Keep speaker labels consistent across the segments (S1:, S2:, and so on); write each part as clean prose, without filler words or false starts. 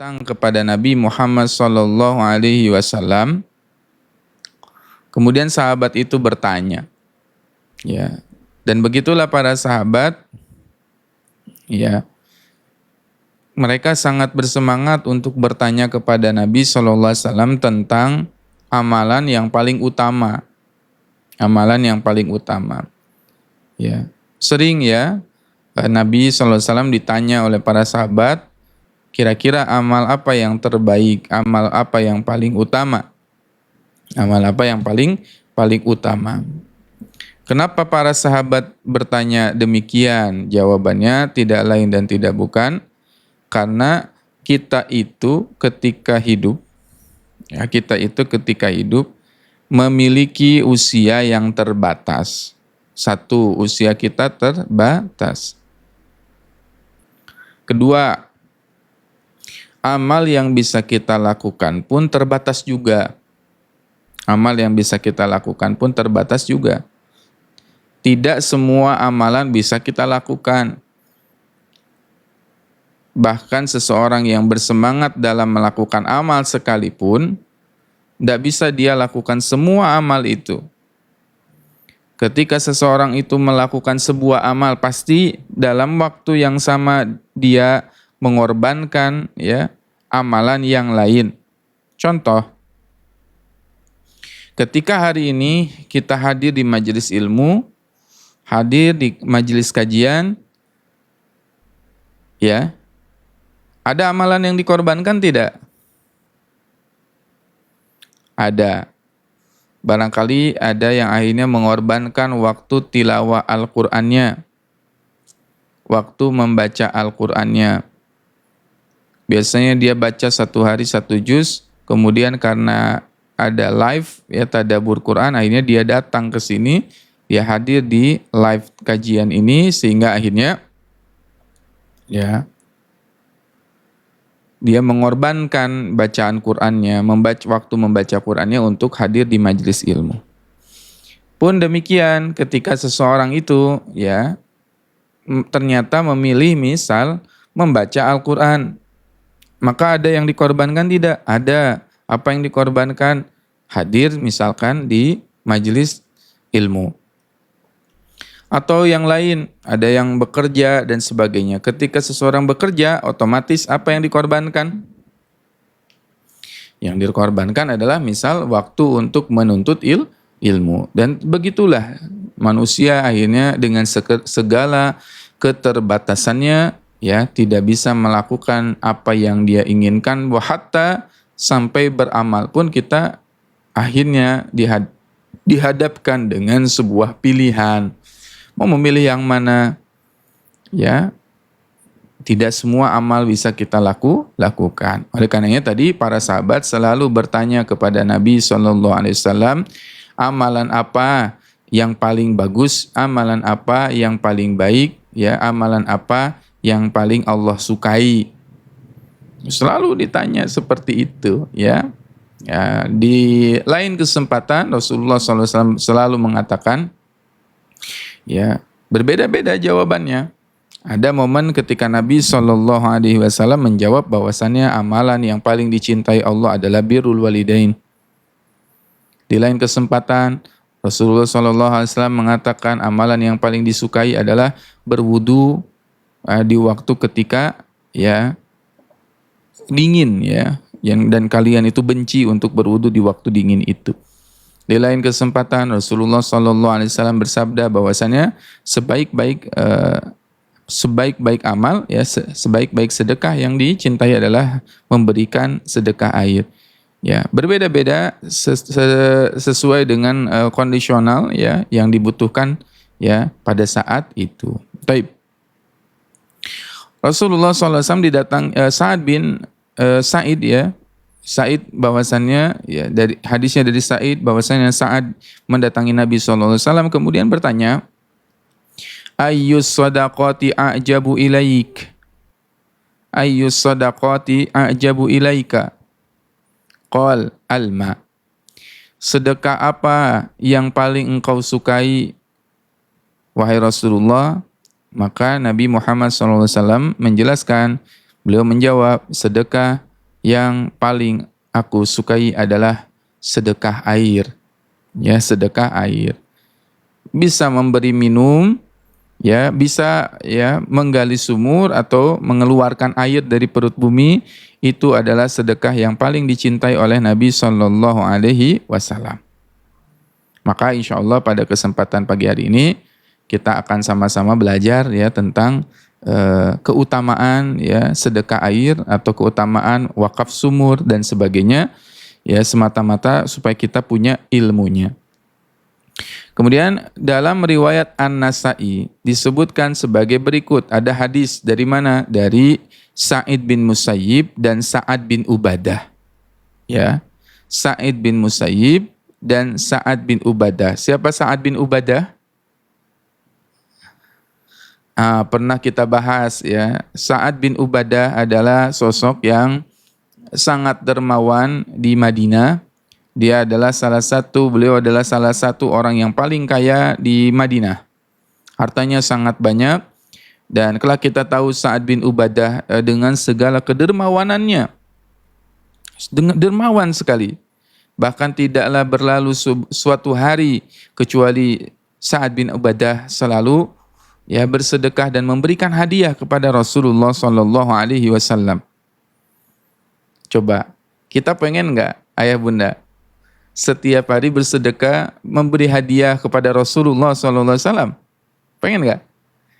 S1: datang kepada Nabi Muhammad SAW. Kemudian sahabat itu bertanya, ya, dan begitulah para sahabat, ya, mereka sangat bersemangat untuk bertanya kepada Nabi SAW tentang amalan yang paling utama, ya. Sering ya Nabi SAW ditanya oleh para sahabat, kira-kira amal apa yang terbaik, amal apa yang paling utama, paling utama. Kenapa para sahabat bertanya demikian? Jawabannya tidak lain dan tidak bukan karena kita itu ketika hidup memiliki usia yang terbatas. Satu, usia kita terbatas. Kedua, amal yang bisa kita lakukan pun terbatas juga. Tidak semua amalan bisa kita lakukan. Bahkan seseorang yang bersemangat dalam melakukan amal sekalipun, tidak bisa dia lakukan semua amal itu. Ketika seseorang itu melakukan sebuah amal, pasti dalam waktu yang sama dia mengorbankan ya amalan yang lain. Contoh, ketika hari ini kita hadir di majelis ilmu, hadir di majelis kajian, ya, ada amalan yang dikorbankan tidak? Ada. Barangkali ada yang akhirnya mengorbankan waktu tilawah Al-Qur'annya, waktu membaca Al-Qur'annya. Biasanya dia baca satu hari satu juz, kemudian karena ada live ya tadabbur Quran, akhirnya dia datang ke sini, dia hadir di live kajian ini sehingga akhirnya ya dia mengorbankan bacaan Qur'annya, waktu membaca Qur'annya untuk hadir di majelis ilmu. Pun demikian ketika seseorang itu ya ternyata memilih misal membaca Al-Qur'an, maka ada yang dikorbankan tidak? Ada. Apa yang dikorbankan? Hadir misalkan di majelis ilmu. Atau yang lain, ada yang bekerja dan sebagainya. Ketika seseorang bekerja, otomatis apa yang dikorbankan? Yang dikorbankan adalah misal waktu untuk menuntut ilmu. Dan begitulah manusia akhirnya dengan segala keterbatasannya ya tidak bisa melakukan apa yang dia inginkan. Hatta sampai beramal pun kita akhirnya dihadapkan dengan sebuah pilihan. Mau memilih yang mana? Ya, tidak semua amal bisa kita lakukan. Oleh karenanya tadi para sahabat selalu bertanya kepada Nabi SAW, amalan apa yang paling bagus, amalan apa yang paling baik, ya, amalan apa yang paling Allah sukai. Selalu ditanya seperti itu, ya. Ya, di lain kesempatan Rasulullah SAW selalu mengatakan, ya, berbeda-beda jawabannya. Ada momen ketika Nabi SAW menjawab bahwasannya amalan yang paling dicintai Allah adalah birrul walidain. Di lain kesempatan Rasulullah SAW mengatakan amalan yang paling disukai adalah berwudu di waktu ketika ya dingin ya, dan kalian itu benci untuk berwudu di waktu dingin itu. Di lain kesempatan Rasulullah SAW bersabda bahwasannya sebaik-baik amal ya sebaik-baik sedekah yang dicintai adalah memberikan sedekah air. Ya, berbeda-beda sesuai dengan kondisional ya yang dibutuhkan ya pada saat itu. Baik. Rasulullah SAW Sa'ad bin Sa'id ya. Sa'id bahwasannya ya dari hadisnya dari Sa'id bahwasannya Sa'ad mendatangi Nabi SAW kemudian bertanya, ayyus sadaqati a'jabu ilaik? Ayyus sadaqati a'jabu ilaika? Qal alma. Sedekah apa yang paling engkau sukai wahai Rasulullah? Maka Nabi Muhammad SAW menjelaskan, beliau menjawab, sedekah yang paling aku sukai adalah sedekah air. Ya, sedekah air. Bisa memberi minum, ya, bisa ya menggali sumur atau mengeluarkan air dari perut bumi, itu adalah sedekah yang paling dicintai oleh Nabi Shallallahu Alaihi Wasallam. Maka insya Allah pada kesempatan pagi hari ini kita akan sama-sama belajar ya tentang keutamaan ya sedekah air atau keutamaan wakaf sumur dan sebagainya, ya semata-mata supaya kita punya ilmunya. Kemudian dalam riwayat An-Nasa'i disebutkan sebagai berikut, ada hadis dari mana? Dari Sa'id bin Musayyib dan Sa'ad bin Ubadah. Ya. Sa'id bin Musayyib dan Sa'ad bin Ubadah. Siapa Sa'ad bin Ubadah? Pernah kita bahas ya. Sa'ad bin Ubadah adalah sosok yang sangat dermawan di Madinah. Beliau adalah salah satu orang yang paling kaya di Madinah. Hartanya sangat banyak, dan kalau kita tahu Sa'ad bin Ubadah dengan segala kedermawanannya, dermawan sekali. Bahkan tidaklah berlalu suatu hari kecuali Sa'ad bin Ubadah selalu ya bersedekah dan memberikan hadiah kepada Rasulullah Sallallahu Alaihi Wasallam. Coba kita pengen nggak, ayah bunda, setiap hari bersedekah memberi hadiah kepada Rasulullah SAW? Pengen nggak?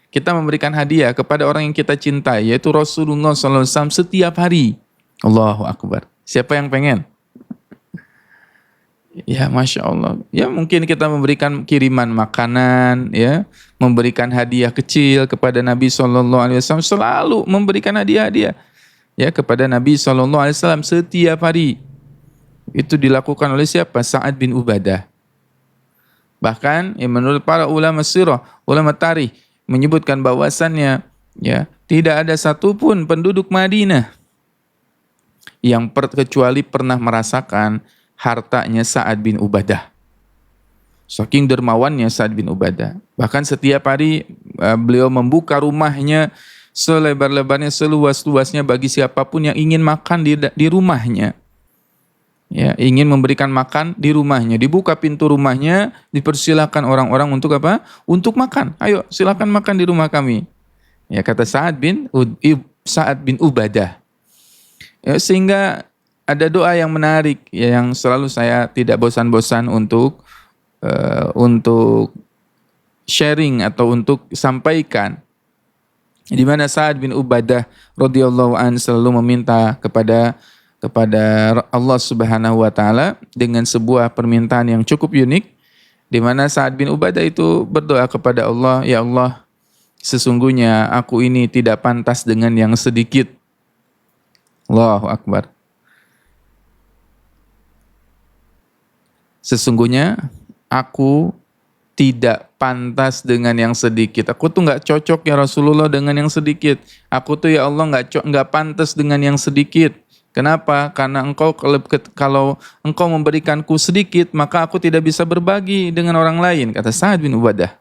S1: Kita memberikan hadiah kepada orang yang kita cintai, yaitu Rasulullah SAW setiap hari. Allahu Akbar. Siapa yang pengen? Ya Masya Allah. Ya mungkin kita memberikan kiriman makanan, ya, memberikan hadiah kecil kepada Nabi SAW, selalu memberikan hadiah-hadiah ya kepada Nabi SAW setiap hari. Itu dilakukan oleh siapa? Sa'ad bin Ubadah. Bahkan ya, menurut para ulama sirah, ulama tarikh menyebutkan bahwasannya ya tidak ada satupun penduduk Madinah yang kecuali pernah merasakan hartanya Sa'ad bin Ubadah. Saking dermawannya Sa'ad bin Ubadah. Bahkan setiap hari beliau membuka rumahnya selebar-lebarnya, seluas-luasnya bagi siapapun yang ingin makan di rumahnya. Ya, ingin memberikan makan di rumahnya, dibuka pintu rumahnya, dipersilakan orang-orang untuk apa? Untuk makan. Ayo, silakan makan di rumah kami. Ya, kata Sa'ad bin Ubadah. Ya, sehingga ada doa yang menarik ya, yang selalu saya tidak bosan-bosan untuk sharing atau untuk sampaikan. Di mana Sa'ad bin Ubadah radhiyallahu an selalu meminta kepada Allah Subhanahu wa taala dengan sebuah permintaan yang cukup unik, di mana Sa'ad bin Ubadah itu berdoa kepada Allah, ya Allah, sesungguhnya aku ini tidak pantas dengan yang sedikit. Allahu Akbar. Sesungguhnya aku tidak pantas dengan yang sedikit. Aku tuh nggak cocok ya Rasulullah dengan yang sedikit. Aku tuh ya Allah nggak pantas dengan yang sedikit. Kenapa? Karena kalau engkau memberikanku sedikit, maka aku tidak bisa berbagi dengan orang lain, kata Sa'ad bin Ubadah.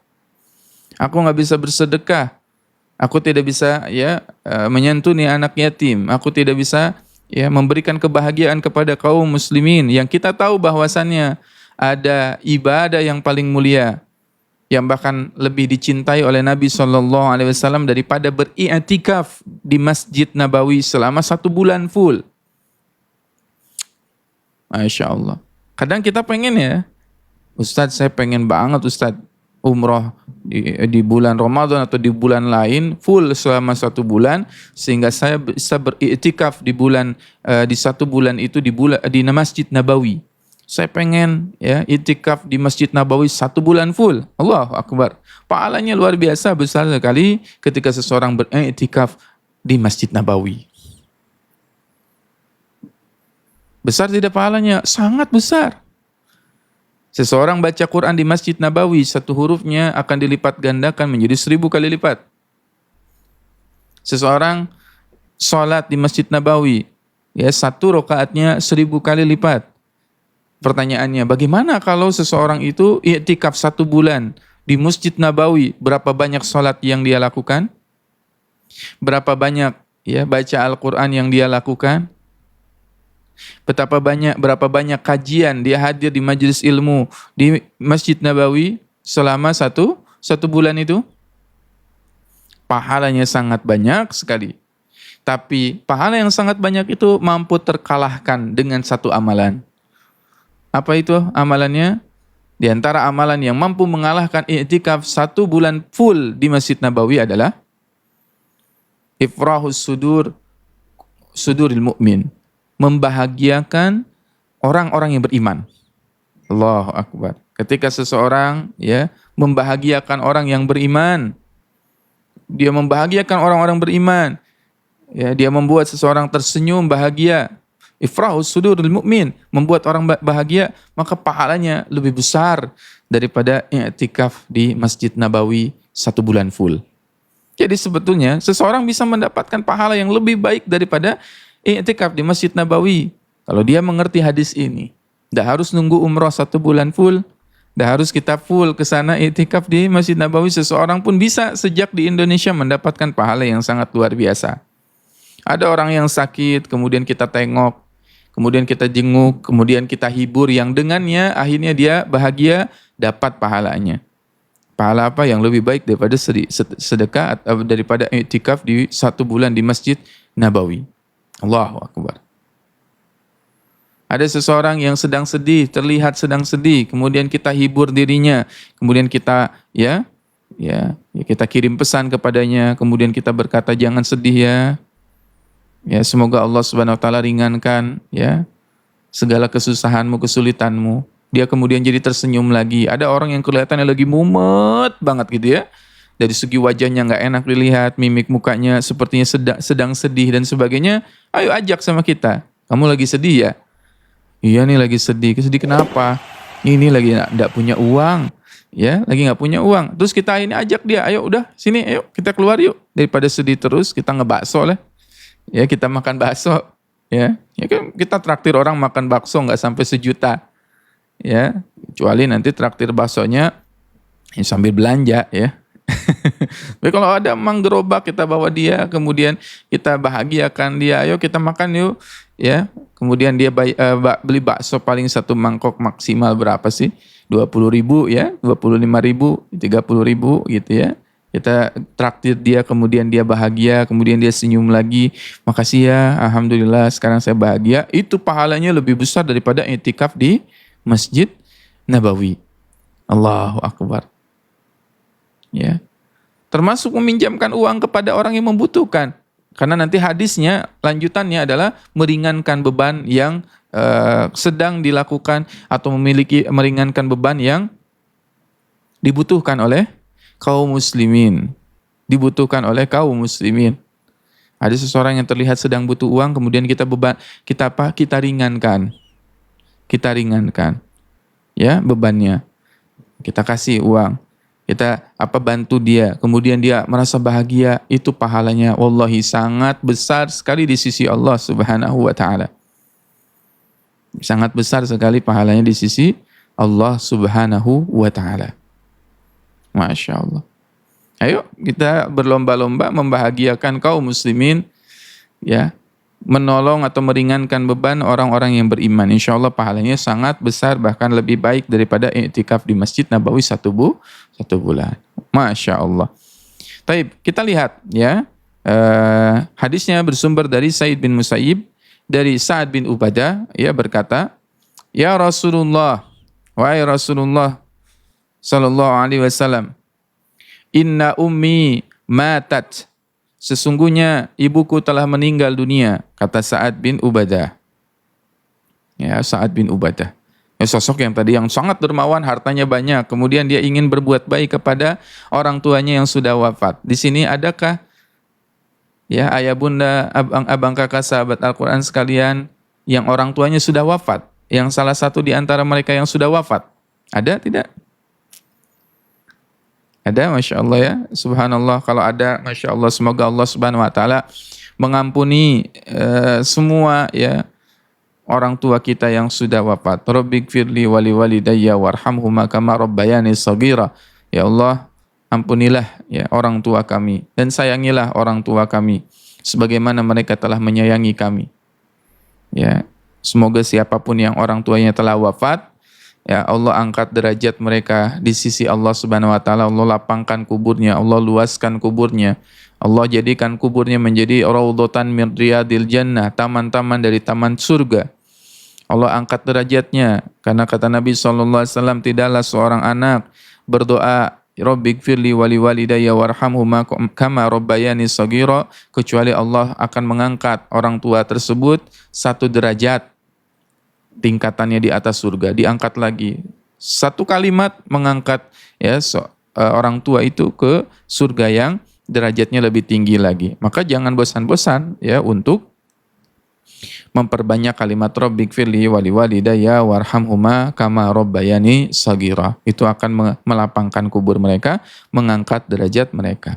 S1: Aku nggak bisa bersedekah. Aku tidak bisa ya menyantuni anak yatim. Aku tidak bisa ya memberikan kebahagiaan kepada kaum muslimin yang kita tahu bahwasannya ada ibadah yang paling mulia, yang bahkan lebih dicintai oleh Nabi SAW daripada beriktikaf di Masjid Nabawi selama 1 bulan full. Masya Allah. Kadang kita pengen ya, Ustadz saya pengen banget Ustadz umroh di bulan Ramadan atau di bulan lain full selama 1 bulan, sehingga saya bisa beriktikaf di 1 bulan itu di Masjid Nabawi. Saya pengen ya iktikaf di Masjid Nabawi 1 bulan full. Allahu Akbar. Pahalanya luar biasa besar sekali ketika seseorang beriktikaf di Masjid Nabawi. Besar tidak pahalanya? Sangat besar. Seseorang baca Quran di Masjid Nabawi, 1 hurufnya akan dilipat gandakan menjadi 1000 kali lipat. Seseorang sholat di Masjid Nabawi, ya 1 rakaatnya 1000 kali lipat. Pertanyaannya, bagaimana kalau seseorang itu iktikaf 1 bulan di Masjid Nabawi, berapa banyak sholat yang dia lakukan? Berapa banyak ya baca Al-Quran yang dia lakukan? berapa banyak kajian dia hadir di majelis ilmu di Masjid Nabawi selama satu bulan itu. Pahalanya sangat banyak sekali. Tapi pahala yang sangat banyak itu mampu terkalahkan dengan satu amalan. Apa itu amalannya? Di antara amalan yang mampu mengalahkan i'tikaf 1 bulan full di Masjid Nabawi adalah ifrahus suduril mu'min. Membahagiakan orang-orang yang beriman. Allahu Akbar. Ketika seseorang membahagiakan orang yang beriman, dia membahagiakan orang-orang beriman, dia membuat seseorang tersenyum bahagia. Ifrahus suduril mu'min, membuat orang bahagia, maka pahalanya lebih besar daripada i'tikaf di Masjid Nabawi 1 bulan full. Jadi sebetulnya seseorang bisa mendapatkan pahala yang lebih baik daripada i'tikaf di Masjid Nabawi. Kalau dia mengerti hadis ini, tidak harus nunggu umroh 1 bulan full, tidak harus kita full ke sana i'tikaf di Masjid Nabawi. Seseorang pun bisa sejak di Indonesia mendapatkan pahala yang sangat luar biasa. Ada orang yang sakit, kemudian kita tengok, kemudian kita jenguk, kemudian kita hibur, yang dengannya akhirnya dia bahagia, dapat pahalanya. Pahala apa yang lebih baik daripada sedekah atau daripada i'tikaf di 1 bulan di Masjid Nabawi. Allahu Akbar. Ada seseorang yang sedang sedih, terlihat sedang sedih, kemudian kita hibur dirinya, kemudian kita kita kirim pesan kepadanya, kemudian kita berkata jangan sedih ya. Ya, semoga Allah Subhanahu wa taala ringankan segala kesusahanmu, kesulitanmu. Dia kemudian jadi tersenyum lagi. Ada orang yang kelihatannya lagi mumet banget gitu ya. Dari segi wajahnya nggak enak dilihat, mimik mukanya sepertinya sedang sedih dan sebagainya. Ayo ajak sama kita. Kamu lagi sedih ya? Iya nih lagi sedih. Sedih kenapa? Ini lagi nggak punya uang. Ya, lagi nggak punya uang. Terus kita ini ajak dia. Ayo udah sini, ayo kita keluar yuk. Daripada sedih terus, kita ngebakso lah. Ya, kita makan bakso. Ya kan kita traktir orang makan bakso nggak sampai 1 juta. Ya, kecuali nanti traktir baksonya sambil belanja ya. Tapi kalau ada mang gerobak kita bawa dia, kemudian kita bahagiakan dia, ayo kita makan yuk, ya. Kemudian dia beli bakso paling 1 mangkok maksimal berapa sih? 20.000 ya, 25.000, 30.000 gitu ya. Kita traktir dia, kemudian dia bahagia, kemudian dia senyum lagi. Makasih ya, alhamdulillah sekarang saya bahagia. Itu pahalanya lebih besar daripada i'tikaf di Masjid Nabawi. Allahu Akbar. Ya. Termasuk meminjamkan uang kepada orang yang membutuhkan. Karena nanti hadisnya, lanjutannya adalah meringankan beban yang sedang dilakukan atau meringankan beban yang dibutuhkan oleh kaum muslimin. Dibutuhkan oleh kaum muslimin. Ada seseorang yang terlihat sedang butuh uang, kemudian kita ringankan. Kita ringankan ya bebannya. Kita kasih uang. Kita bantu dia, kemudian dia merasa bahagia, itu pahalanya wallahi sangat besar sekali di sisi Allah Subhanahu wa taala. Sangat besar sekali pahalanya di sisi Allah Subhanahu wa taala. Masya Allah. Ayo kita berlomba-lomba membahagiakan kaum muslimin, ya, menolong atau meringankan beban orang-orang yang beriman. Insya Allah pahalanya sangat besar, bahkan lebih baik daripada i'tikaf di Masjid Nabawi 1 bulan. Masya Allah. Taib, kita lihat ya, hadisnya bersumber dari Said bin Musayyib, dari Sa'ad bin Ubadah, ya, berkata, ya Rasulullah, wahai Rasulullah sallallahu alaihi wasallam, inna ummi matat, sesungguhnya ibuku telah meninggal dunia, kata Sa'ad bin Ubadah. Ya, Sa'ad bin Ubadah. Ya, sosok yang tadi yang sangat dermawan, hartanya banyak, kemudian dia ingin berbuat baik kepada orang tuanya yang sudah wafat. Di sini adakah ya ayah bunda, abang kakak sahabat Al-Qur'an sekalian yang orang tuanya sudah wafat? Yang salah satu di antara mereka yang sudah wafat? Ada tidak? Ada, Masya Allah ya, Subhanallah. Kalau ada, Masya Allah, semoga Allah Subhanahu wa ta'ala mengampuni semua ya orang tua kita yang sudah wafat. Rabbighfirli wali walidayya warhamhuma kama rabbayani shaghira. Ya Allah, ampunilah ya orang tua kami dan sayangilah orang tua kami sebagaimana mereka telah menyayangi kami. Ya, Semoga siapapun yang orang tuanya telah wafat, ya Allah angkat derajat mereka di sisi Allah Subhanahu wa taala. Allah lapangkan kuburnya, Allah luaskan kuburnya. Allah jadikan kuburnya menjadi raudhatan min riyadil jannah, taman-taman dari taman surga. Allah angkat derajatnya karena kata Nabi sallallahu alaihi wasallam, tidaklah seorang anak berdoa Rabbighfirli wa liwalidayya warhamhuma kama rabbayani shaghira, kecuali Allah akan mengangkat orang tua tersebut satu derajat tingkatannya di atas surga, diangkat lagi. Satu kalimat mengangkat ya orang tua itu ke surga yang derajatnya lebih tinggi lagi. Maka jangan bosan-bosan ya untuk memperbanyak kalimat Rabbighfirli wa liwalidayya warhamhuma kama rabbayani shaghira. Itu akan melapangkan kubur mereka, mengangkat derajat mereka.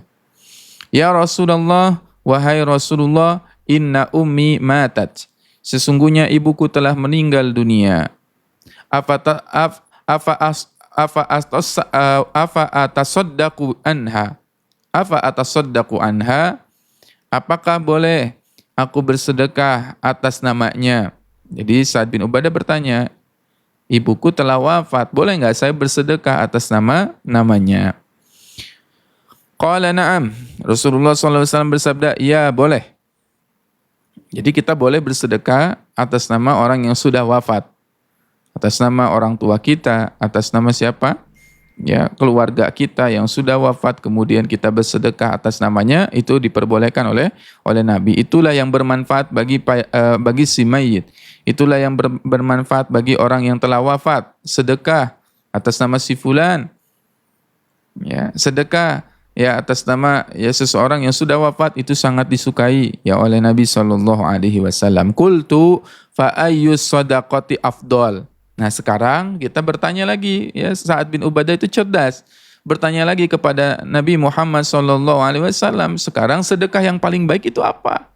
S1: Ya Rasulullah, wahai Rasulullah, inna ummi matat. Sesungguhnya ibuku telah meninggal dunia. Afa atasaddaqu anha? Afa atasaddaqu anha? Apakah boleh aku bersedekah atas namanya? Jadi Sa'ad bin Ubadah bertanya, ibuku telah wafat, boleh nggak saya bersedekah atas namanya? Qala na'am. Rasulullah SAW bersabda, ya boleh. Jadi kita boleh bersedekah atas nama orang yang sudah wafat. Atas nama orang tua kita, atas nama siapa? Ya, keluarga kita yang sudah wafat, kemudian kita bersedekah atas namanya, itu diperbolehkan oleh Nabi. Itulah yang bermanfaat bagi si mayit. Itulah yang bermanfaat bagi orang yang telah wafat. Sedekah atas nama si fulan. Ya, sedekah ya atas nama ya seseorang yang sudah wafat, itu sangat disukai ya oleh Nabi sallallahu alaihi wasallam. Qultu fa ayyus shadaqati afdal. Nah, sekarang kita bertanya lagi, ya Sa'ad bin Ubadah itu cerdas. Bertanya lagi kepada Nabi Muhammad sallallahu alaihi wasallam, sekarang sedekah yang paling baik itu apa?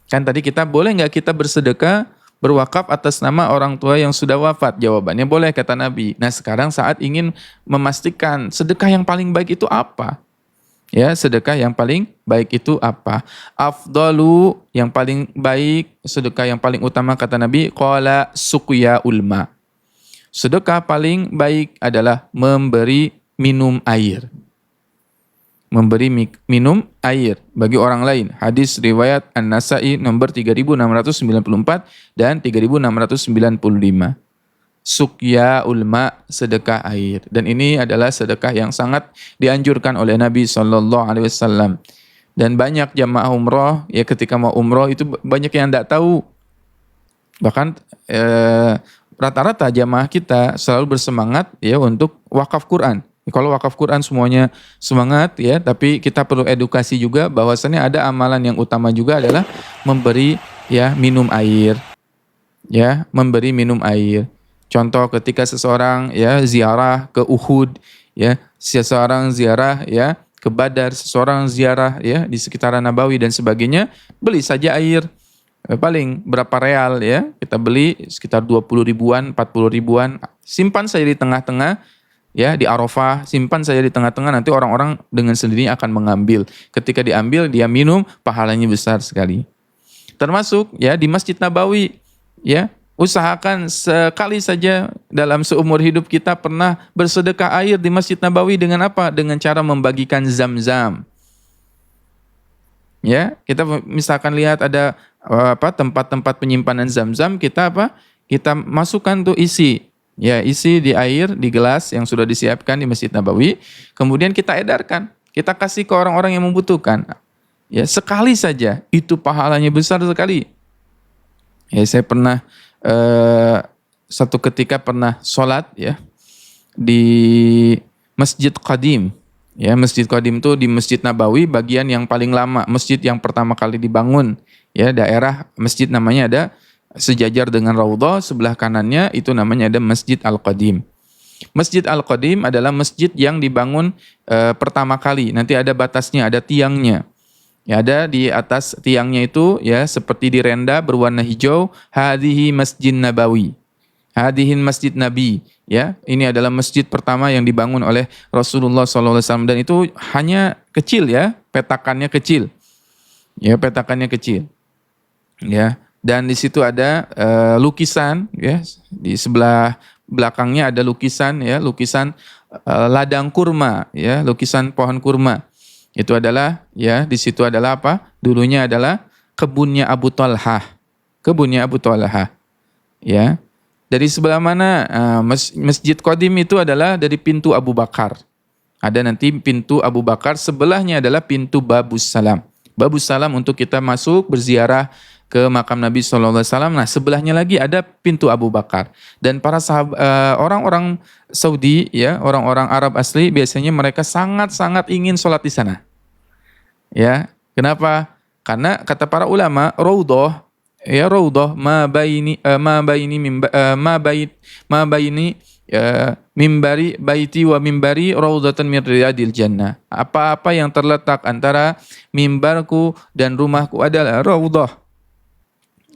S1: Kan tadi kita boleh enggak kita bersedekah berwakaf atas nama orang tua yang sudah wafat? Jawabannya boleh, kata Nabi. Nah, sekarang saat ingin memastikan sedekah yang paling baik itu apa? Ya, sedekah yang paling baik itu apa? Afdalu, yang paling baik, sedekah yang paling utama kata Nabi, qala suqya ulma. Sedekah paling baik adalah memberi minum air. Memberi minum air bagi orang lain. Hadis riwayat An-Nasa'i nomor 3694 dan 3695. Suqya ulma, sedekah air. Dan ini adalah sedekah yang sangat dianjurkan oleh Nabi sallallahu alaihi wasallam. Dan banyak jamaah umroh ya ketika mau umroh itu banyak yang tidak tahu. Bahkan rata-rata jamaah kita selalu bersemangat ya untuk wakaf Quran. Kalau wakaf Quran semuanya semangat ya, tapi kita perlu edukasi juga bahwasannya ada amalan yang utama juga adalah memberi ya minum air. Ya, memberi minum air. Contoh ketika seseorang ya ziarah ke Uhud, ya, seseorang ziarah ya ke Badar, seseorang ziarah ya di sekitaran Nabawi dan sebagainya, beli saja air. Paling berapa real ya, kita beli sekitar 20 ribuan, 40 ribuan, simpan saja di tengah-tengah ya di Arafah, simpan saja di tengah-tengah, nanti orang-orang dengan sendirinya akan mengambil. Ketika diambil dia minum, pahalanya besar sekali. Termasuk ya di Masjid Nabawi ya, usahakan sekali saja dalam seumur hidup kita pernah bersedekah air di Masjid Nabawi dengan apa? Dengan cara membagikan zam-zam. Ya, kita misalkan lihat ada tempat-tempat penyimpanan zam-zam, kita kita masukkan tuh isi di air di gelas yang sudah disiapkan di Masjid Nabawi, kemudian kita edarkan, kita kasih ke orang-orang yang membutuhkan. Ya, sekali saja itu pahalanya besar sekali. Ya, saya pernah satu ketika pernah sholat ya di Masjid Qadim. Ya, Masjid Qadim itu di Masjid Nabawi bagian yang paling lama, masjid yang pertama kali dibangun. Ya, daerah masjid namanya ada sejajar dengan Raudhah, sebelah kanannya itu namanya ada Masjid Al-Qadim. Masjid Al-Qadim adalah masjid yang dibangun pertama kali. Nanti ada batasnya, ada tiangnya. Ya, ada di atas tiangnya itu ya seperti direnda berwarna hijau, hadhihi Masjid Nabawi. Hadihin Masjid Nabi, ya. Ini adalah masjid pertama yang dibangun oleh Rasulullah SAW dan itu hanya kecil ya, petakannya kecil. Ya, petakannya kecil. Ya, dan di situ ada lukisan, ya, di sebelah belakangnya ada lukisan, ya, lukisan ladang kurma, ya, lukisan pohon kurma. Itu adalah, ya, di situ adalah apa? Dulunya adalah kebunnya Abu Talhah, kebunnya Abu Talhah, ya. Dari sebelah mana? Masjid Qadim itu adalah dari pintu Abu Bakar. Ada nanti pintu Abu Bakar, sebelahnya adalah pintu Babus Salam. Babus Salam untuk kita masuk berziarah ke makam Nabi SAW. Nah, sebelahnya lagi ada pintu Abu Bakar. Dan para sahabat, orang-orang Saudi, ya, orang-orang Arab asli, biasanya mereka sangat-sangat ingin sholat di sana. Ya, kenapa? Karena kata para ulama, raudhah, ya, raudhah ma baini mimbari baiti wa mimbari raudhatan min riyadil jannah. Apa-apa yang terletak antara mimbarku dan rumahku adalah raudhah.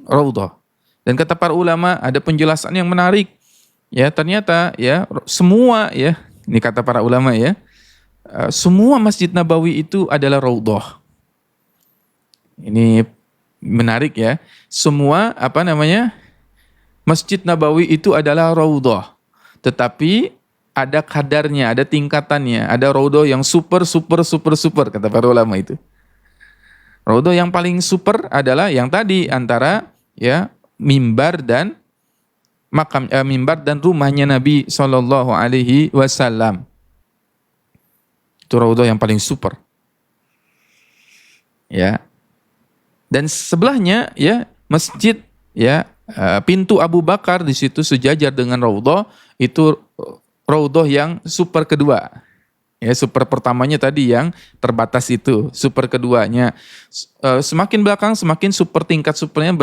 S1: Raudhah. Dan kata para ulama ada penjelasan yang menarik. Ya, ternyata, ya, semua, ya, ini kata para ulama, ya, semua Masjid Nabawi itu adalah raudhah. Ini menarik, ya. Semua Masjid Nabawi itu adalah raudhah. Tetapi ada kadarnya, ada tingkatannya, ada raudhah yang super kata para ulama itu. Raudhah yang paling super adalah yang tadi antara, ya, mimbar dan mimbar dan rumahnya Nabi Shallallahu alaihi wasallam. Itu raudhah yang paling super. Ya. Dan sebelahnya, ya, masjid, ya, pintu Abu Bakar di situ sejajar dengan raudhah, itu raudhah yang super kedua. Ya, super pertamanya tadi yang terbatas itu, super keduanya. Semakin belakang semakin super, tingkat supernya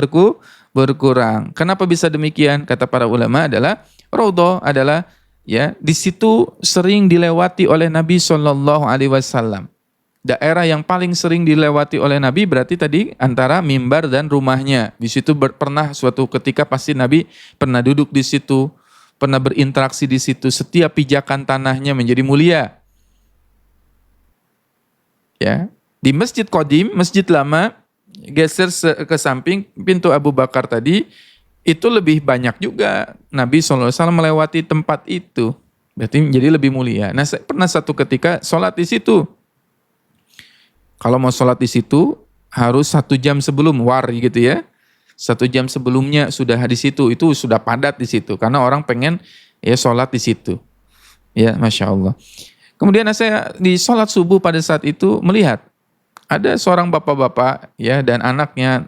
S1: berkurang. Kenapa bisa demikian? Kata para ulama adalah raudhah adalah, ya, di situ sering dilewati oleh Nabi Shallallahu alaihi wasallam. Daerah yang paling sering dilewati oleh Nabi berarti tadi antara mimbar dan rumahnya. Di situ pernah suatu ketika pasti Nabi pernah duduk di situ, pernah berinteraksi di situ. Setiap pijakan tanahnya menjadi mulia. Ya, di Masjid Qadim, masjid lama, geser ke samping pintu Abu Bakar tadi, itu lebih banyak juga Nabi SAW melewati tempat itu. Berarti menjadi lebih mulia. Nah, saya pernah satu ketika sholat di situ. Kalau mau sholat di situ harus 1 jam sebelum gitu, ya. 1 jam sebelumnya sudah di situ, itu sudah padat di situ karena orang pengen, ya, sholat di situ. Ya, Masya Allah. Kemudian saya di sholat subuh pada saat itu melihat ada seorang bapak-bapak, ya, dan anaknya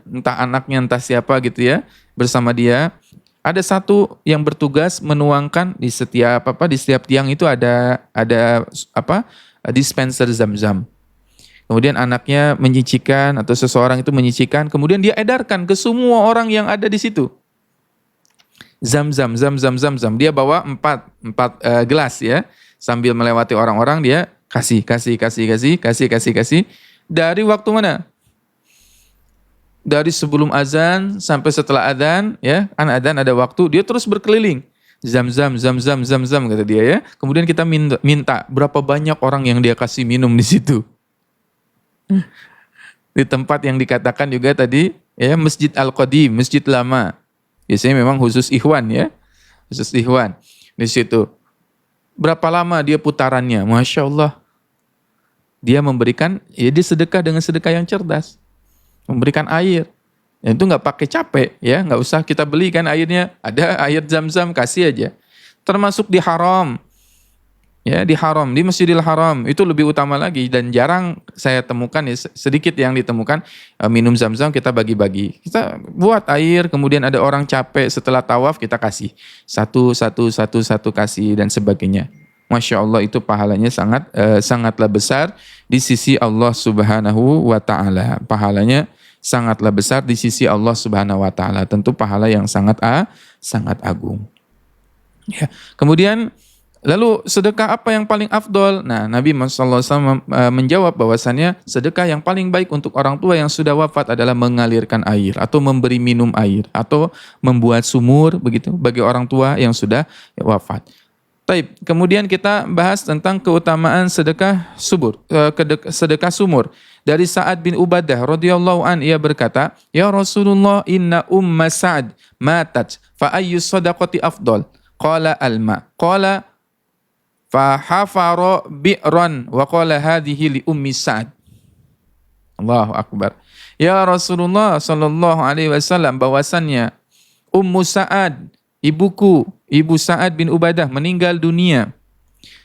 S1: entah siapa gitu, ya, bersama dia. Ada satu yang bertugas menuangkan di setiap tiang itu ada dispenser Zam-Zam. Kemudian anaknya menyicikan atau seseorang itu menyicikan, kemudian dia edarkan ke semua orang yang ada di situ. Zam-zam. Dia bawa 4 gelas, ya. Sambil melewati orang-orang dia kasih. Dari waktu mana? Dari sebelum azan sampai setelah azan, ya. Kan azan ada waktu, dia terus berkeliling. Zam-zam kata dia, ya. Kemudian kita minta berapa banyak orang yang dia kasih minum di situ. Di tempat yang dikatakan juga tadi, ya, Masjid Al-Qadim, masjid lama. Biasanya memang khusus ikhwan, ya. Khusus ikhwan. Di situ. Berapa lama dia putarannya? Masya Allah. Dia memberikan, ya, dia sedekah dengan sedekah yang cerdas. Memberikan air. Ya, itu nggak pakai capek, ya. Nggak usah kita belikan airnya. Ada air Zam-Zam, kasih aja. Termasuk di haram. Ya, di haram, di Masjidil Haram itu lebih utama lagi dan jarang saya temukan, ya, sedikit yang ditemukan minum Zam-Zam kita bagi-bagi. Kita buat air, kemudian ada orang capek setelah tawaf kita kasih satu kasih dan sebagainya. Masya Allah, itu pahalanya sangatlah besar di sisi Allah Subhanahu wa Ta'ala. Pahalanya sangatlah besar di sisi Allah Subhanahu wa Ta'ala. Tentu pahala yang sangat agung. Ya, kemudian lalu sedekah apa yang paling afdol? Nah, Nabi SAW menjawab bahwasannya sedekah yang paling baik untuk orang tua yang sudah wafat adalah mengalirkan air atau memberi minum air atau membuat sumur begitu bagi orang tua yang sudah wafat. Taib. Kemudian kita bahas tentang keutamaan sedekah sumur. Dari Sa'ad bin Ubadah radhiyallahu an, ia berkata, "Ya Rasulullah, inna umma Sa'ad matat, fa ayyu sadaqati afdal?" Qala alma. Qala fa hafara bi'ran wa qala hadhihi li ummi Sa'ad. Allahu akbar. Ya Rasulullah sallallahu alaihi wasallam, bahwasannya Ummu Sa'ad, ibuku, ibu Sa'ad bin Ubadah meninggal dunia.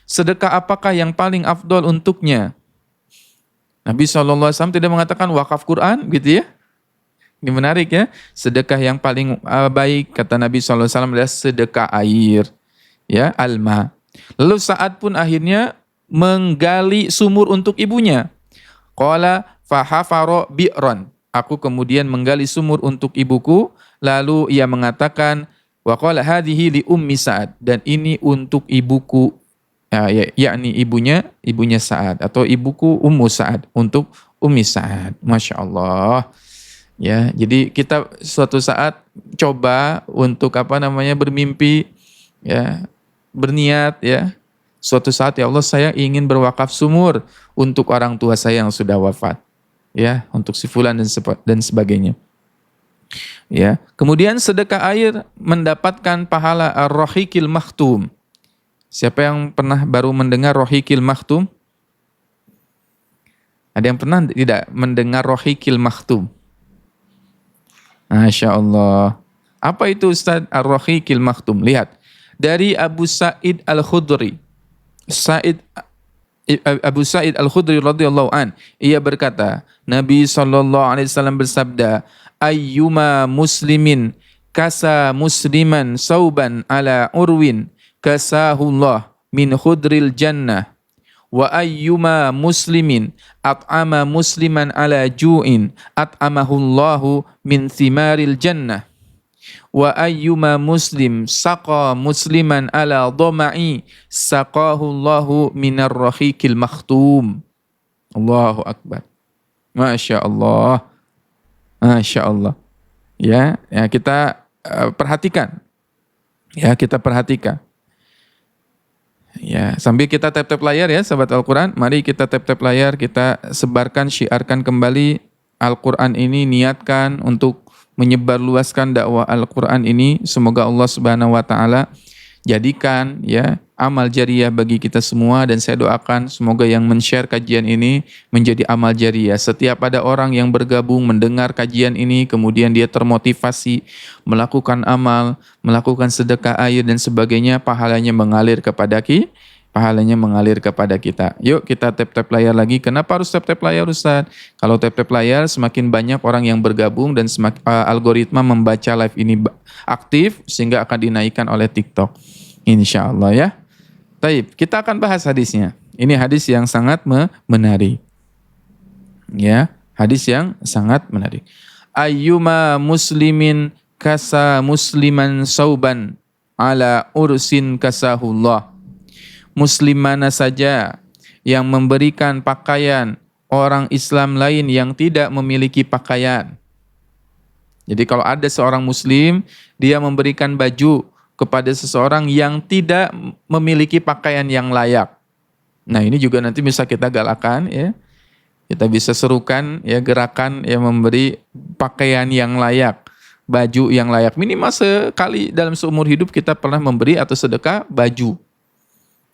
S1: Sedekah apakah yang paling afdol untuknya? Nabi SAW tidak mengatakan wakaf Quran gitu ya. Ini menarik ya. Sedekah yang paling baik kata Nabi SAW adalah sedekah air. Ya, alma. Lalu Sa'ad pun akhirnya menggali sumur untuk ibunya. Qala fahafaro bi'ron. Aku kemudian menggali sumur untuk ibuku. Lalu ia mengatakan, wa qala hadhihi li ummi Sa'ad. Dan ini untuk ibuku, yakni ibunya Sa'ad, atau ibuku Ummu Sa'ad, untuk Ummi Sa'ad. Masya Allah. Ya, jadi kita suatu saat coba untuk bermimpi, ya, berniat, ya. Suatu saat, ya Allah, saya ingin berwakaf sumur untuk orang tua saya yang sudah wafat, ya, untuk si fulan dan sebagainya. Ya, kemudian sedekah air mendapatkan pahala ar-rahiqil makhtum. Siapa yang pernah baru mendengar Rohiqil Makhtum? Ada yang pernah tidak mendengar Rohiqil Makhtum? Masya Allah. Apa itu Ustaz Ar-Rohiqil Makhtum? Lihat. Dari Abu Sa'id Al-Khudri. Abu Sa'id Al-Khudri radhiyallahu an, ia berkata, Nabi SAW bersabda, ayyuma muslimin kasa musliman sauban ala urwin kasahullah min khudril jannah, wa ayyuma muslimin at'ama musliman ala ju'in at'amahullahu min thimaril jannah, wa ayyuma muslim saqa musliman ala dhama'i saqahullahu minar rahiqil makhtum. Allahu akbar. Masya Allah. Masya Allah. Ya, kita perhatikan. Ya, kita perhatikan. Ya, sambil kita tap-tap layar ya sahabat Al-Quran, mari kita tap-tap layar, kita sebarkan, syiarkan kembali Al-Quran ini, niatkan untuk menyebarluaskan dakwah Al-Quran ini. Semoga Allah Subhanahu wa taala jadikan ya amal jariah bagi kita semua, dan saya doakan semoga yang men-share kajian ini menjadi amal jariah. Setiap ada orang yang bergabung mendengar kajian ini, kemudian dia termotivasi melakukan amal, melakukan sedekah air dan sebagainya, pahalanya mengalir kepada kita. Yuk kita tap-tap layar lagi. Kenapa harus tap-tap layar Ustaz? Kalau tap-tap layar semakin banyak orang yang bergabung dan algoritma membaca live ini aktif sehingga akan dinaikkan oleh TikTok. Insya Allah ya. Baik, kita akan bahas hadisnya. Ini hadis yang sangat menarik. Ya, hadis yang sangat menarik. Ayyuma muslimin kasa musliman sauban ala ursin kasahullah. Muslim mana saja yang memberikan pakaian orang Islam lain yang tidak memiliki pakaian. Jadi kalau ada seorang muslim, dia memberikan baju kepada seseorang yang tidak memiliki pakaian yang layak. Nah, ini juga nanti bisa kita galakan ya. Kita bisa serukan ya gerakan yang memberi pakaian yang layak, baju yang layak. Minimal sekali dalam seumur hidup kita pernah memberi atau sedekah baju.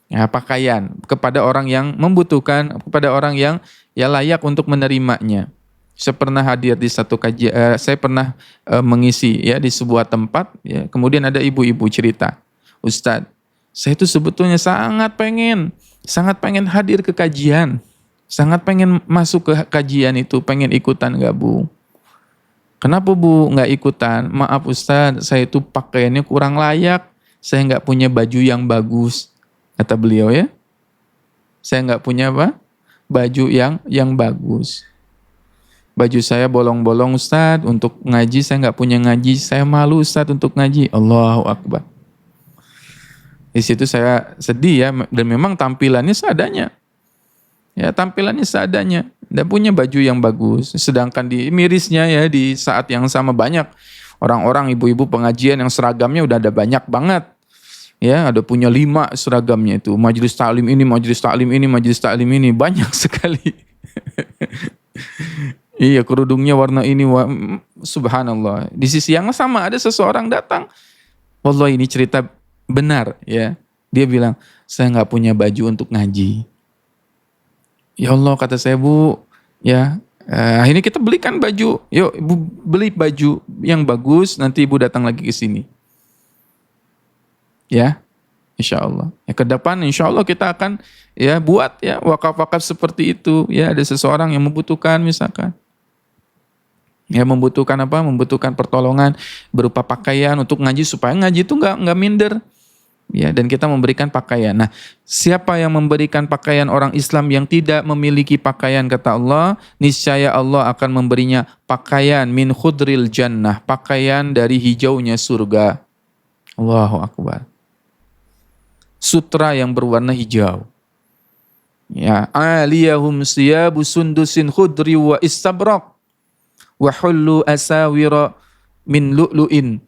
S1: Ya, pakaian kepada orang yang membutuhkan, kepada orang yang ya layak untuk menerimanya. Saya pernah hadir di satu kajian, saya pernah mengisi ya di sebuah tempat, ya, kemudian ada ibu-ibu cerita, Ustadz, saya itu sebetulnya sangat pengen hadir ke kajian, sangat pengen masuk ke kajian itu, pengen ikutan gabung. Kenapa Bu nggak ikutan? Maaf Ustadz, saya itu pakaiannya kurang layak, saya nggak punya baju yang bagus, kata beliau ya. Saya nggak punya baju yang bagus. Baju saya bolong-bolong Ustadz, untuk ngaji saya nggak punya ngaji, saya malu Ustadz untuk ngaji. Allahu Akbar. Di situ saya sedih ya, dan memang tampilannya seadanya. Ya, tampilannya seadanya. Nggak punya baju yang bagus. Sedangkan di mirisnya ya, di saat yang sama banyak orang-orang ibu-ibu pengajian yang seragamnya udah ada banyak banget. Ya, ada punya 5 seragamnya itu. Majelis taklim ini, majelis taklim ini, majelis taklim ini. Banyak sekali. Iya, kerudungnya warna ini, subhanallah. Di sisi yang sama ada seseorang datang, wallah ini cerita benar ya. Dia bilang, saya nggak punya baju untuk ngaji. Ya Allah, kata saya, Bu, ya akhirnya kita belikan baju. Yuk Ibu beli baju yang bagus, nanti Ibu datang lagi ke sini. Ya, insya Allah. Ya, ke depan insya Allah kita akan ya buat ya wakaf-wakaf seperti itu. Ya, ada seseorang yang membutuhkan misalkan. Ya, membutuhkan apa? Membutuhkan pertolongan berupa pakaian untuk ngaji supaya ngaji itu nggak minder. Ya, dan kita memberikan pakaian. Nah, siapa yang memberikan pakaian orang Islam yang tidak memiliki pakaian, kata Allah, niscaya Allah akan memberinya pakaian min khudril jannah, pakaian dari hijaunya surga. Allahu akbar. Sutra yang berwarna hijau. Ya, aliyahum siyabu sundusin khudri wa istabrak wa hullu asawira min lu'lu'in.